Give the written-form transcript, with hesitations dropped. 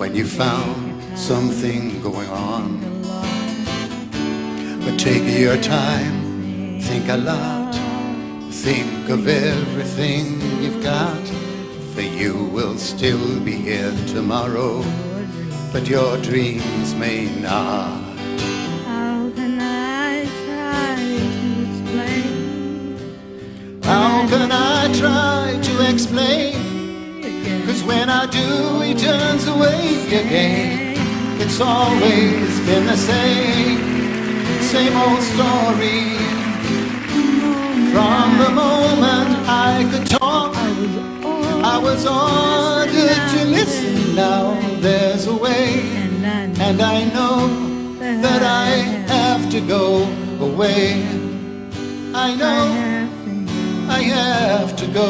when you found something going on. But take your time, think a lot, think of everything you've got. For you will still be here tomorrow, but your dreams may not. How can I try to explain? How can I try to explain? 'Cause when I do, he turns away again. It's always been the same old story. From the moment I could talk, I was ordered to listen. Now there's a way, and I know that I have to go away. I know I have to go.